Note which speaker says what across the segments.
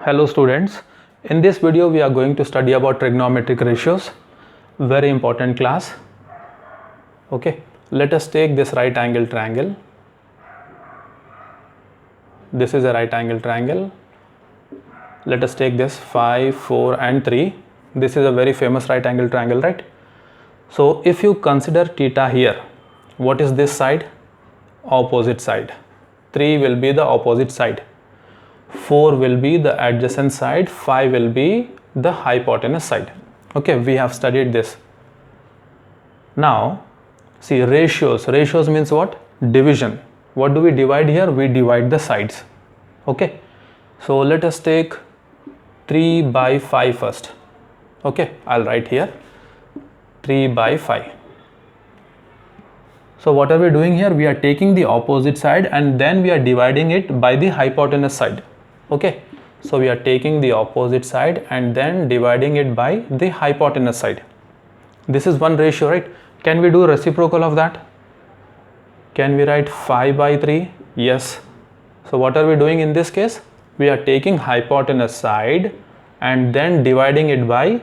Speaker 1: Hello students, in this video we are going to study about trigonometric ratios, very important class. Okay, let us take this right angle triangle. This is a right angle triangle. Let us take this 5, 4 and 3. This is a very famous right angle triangle, right? So if you consider theta here, what is this side? Opposite side. 3 will be the opposite side. 4 will be the adjacent side, 5 will be the hypotenuse side. Okay, we have studied this. Now see ratios. Ratios means what? Division. What do we divide here? We divide the sides. Okay, so let us take 3 by 5 first. Okay, I'll write here 3 by 5. So what are we doing here? We are taking the opposite side and then we are dividing it by the hypotenuse side. Okay, so we are taking the opposite side and then dividing it by the hypotenuse side. This is one ratio, right? Can we do reciprocal of that? Can we write 5 by 3? Yes. So what are we doing in this case? We are taking hypotenuse side and then dividing it by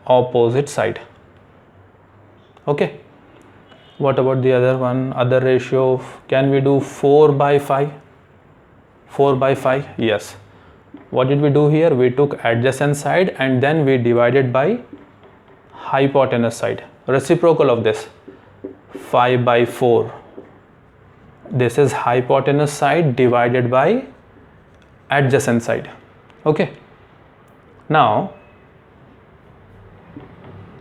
Speaker 1: opposite side. Okay. What about the other one? Other ratio, can we do 4 by 5? 4 by 5? Yes. What did we do here? We took adjacent side and then we divided by hypotenuse side. Reciprocal of this, 5 by 4. This is hypotenuse side divided by adjacent side. Okay. Now,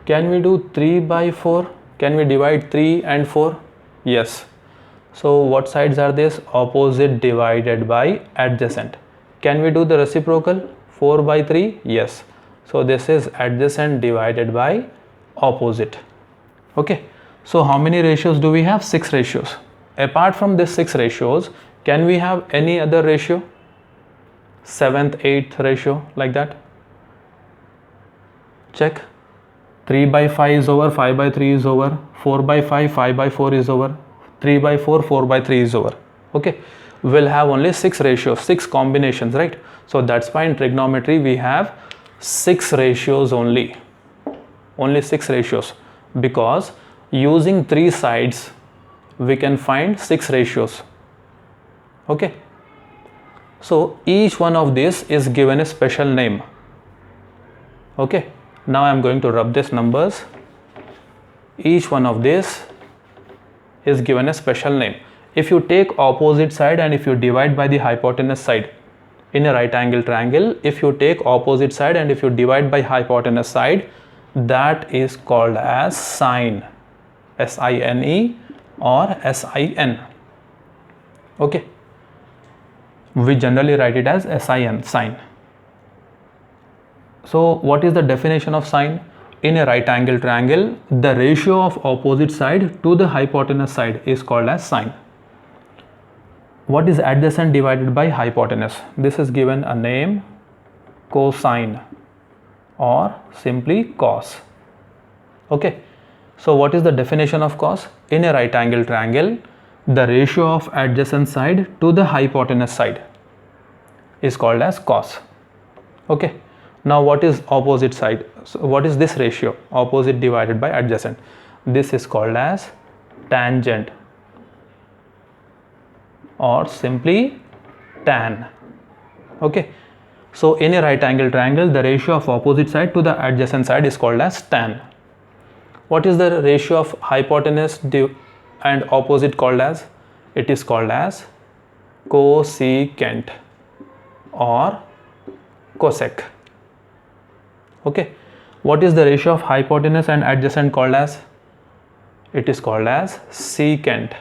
Speaker 1: can we do 3 by 4? Can we divide 3 and 4? Yes. So what sides are this? Opposite divided by adjacent. Can we do the reciprocal? 4 by 3? Yes. So this is adjacent divided by opposite. Okay. So how many ratios do we have? 6 ratios. Apart from these 6 ratios, can we have any other ratio? 7th, 8th ratio, like that? Check. 3 by 5 is over, 5 by 3 is over, 4 by 5, 5 by 4 is over, 3 by 4, 4 by 3 is over. Okay, we'll have only 6 ratios, 6 combinations, right? So that's why in trigonometry we have 6 ratios only 6 ratios, because using 3 sides we can find 6 ratios. Okay, so each one of these is given a special name. Okay, now I am going to rub these numbers. Each one of these is given a special name. If you take opposite side and if you divide by the hypotenuse side in a right angle triangle, if you take opposite side and if you divide by hypotenuse side, that is called as sine, S-I-N-E or S-I-N. Okay, we generally write it as S-I-N, sine. So what is the definition of sine? In a right angle triangle, the ratio of opposite side to the hypotenuse side is called as sine. What is adjacent divided by hypotenuse? This is given a name, cosine or simply cos. Okay, so what is the definition of cos? In a right angle triangle, the ratio of adjacent side to the hypotenuse side is called as cos. Okay, now what is opposite side? So what is this ratio? Opposite divided by adjacent. This is called as tangent or simply tan. Okay, so in a right angle triangle, the ratio of opposite side to the adjacent side is called as tan. What is the ratio of hypotenuse and opposite called as? It is called as cosecant or cosec. Okay, what is the ratio of hypotenuse and adjacent called as? It is called as secant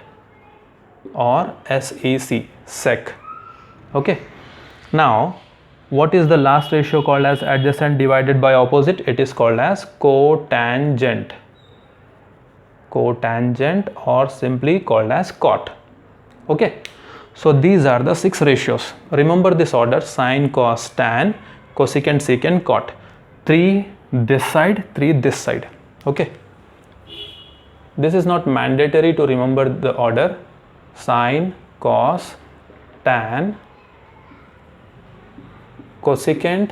Speaker 1: or SEC, sec. Okay, now what is the last ratio called as adjacent divided by opposite? It is called as cotangent, cotangent or simply called as cot. Okay, so these are the 6 ratios. Remember this order: sine, cos, tan, cosecant, secant, cot. 3 this side, 3 this side. Okay, this is not mandatory to remember the order: sine, cos, tan, cosecant,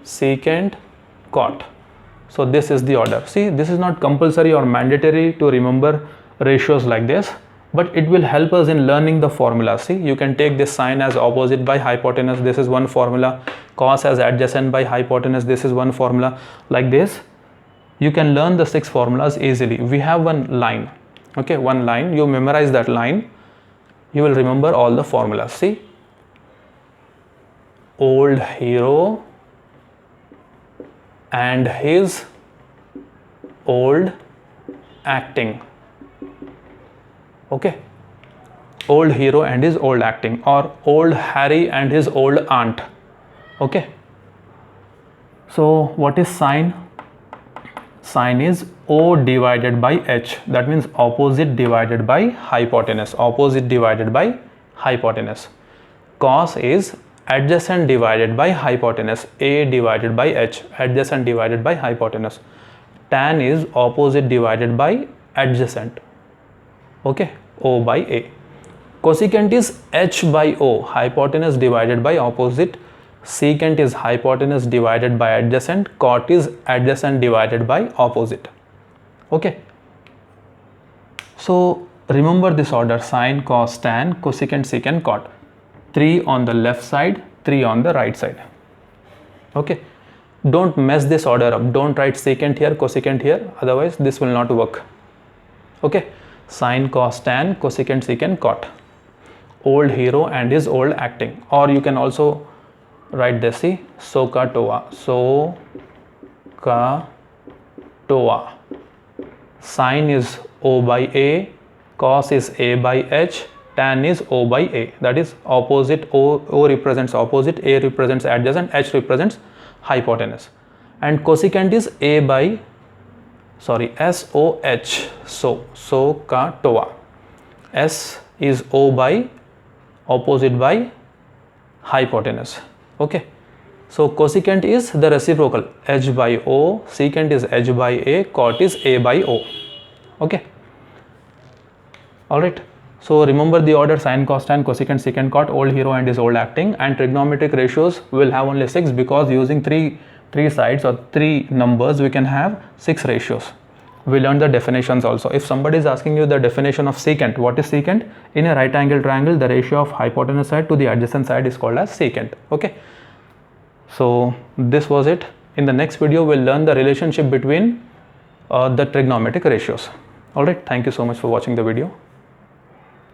Speaker 1: secant, cot. So this is the order. See, this is not compulsory or mandatory to remember ratios like this, but it will help us in learning the formula. See, you can take this sine as opposite by hypotenuse, this is one formula. Cos as adjacent by hypotenuse, this is one formula. Like this, you can learn the 6 formulas easily. We have one line, okay, one line. You memorize that line, you will remember all the formulas. See, old hero and his old acting. Okay, old hero and his old acting, or old Harry and his old aunt. Okay, so what is sine? Sine is O divided by H, that means opposite divided by hypotenuse, opposite divided by hypotenuse. Cos is adjacent divided by hypotenuse, A divided by H, adjacent divided by hypotenuse. Tan is opposite divided by adjacent, okay, O by A. Cosecant is H by O, hypotenuse divided by opposite. Secant is hypotenuse divided by adjacent. Cot is adjacent divided by opposite. Okay, so remember this order: sine, cos, tan, cosecant, secant, cot. 3 on the left side, 3 on the right side. Okay, don't mess this order up. Don't write secant here, cosecant here, otherwise this will not work. Okay, sine, cos, tan, cosecant, secant, cot. Old hero and his old acting. Or you can also write this, see, SOHCAHTOA, SOHCAHTOA. Sine is O by A, cos is A by H, tan is O by A, that is opposite. O represents opposite, A represents adjacent, H represents hypotenuse. And cosecant is A by, sorry, SOH, so SOHCAHTOA. S is O by, opposite by hypotenuse. Okay, so cosecant is the reciprocal, H by O, secant is H by A, cot is A by O. Okay, alright. So remember the order: sine, cos, tan, cosecant, secant, cot, old hero and his old acting. And trigonometric ratios will have only 6, because using three sides or 3 numbers we can have 6 ratios. We learned the definitions also. If somebody is asking you the definition of secant, what is secant? In a right angle triangle, the ratio of hypotenuse side to the adjacent side is called as secant. Okay, so this was it. In the next video we'll learn the relationship between the trigonometric ratios. Alright, thank you so much for watching the video.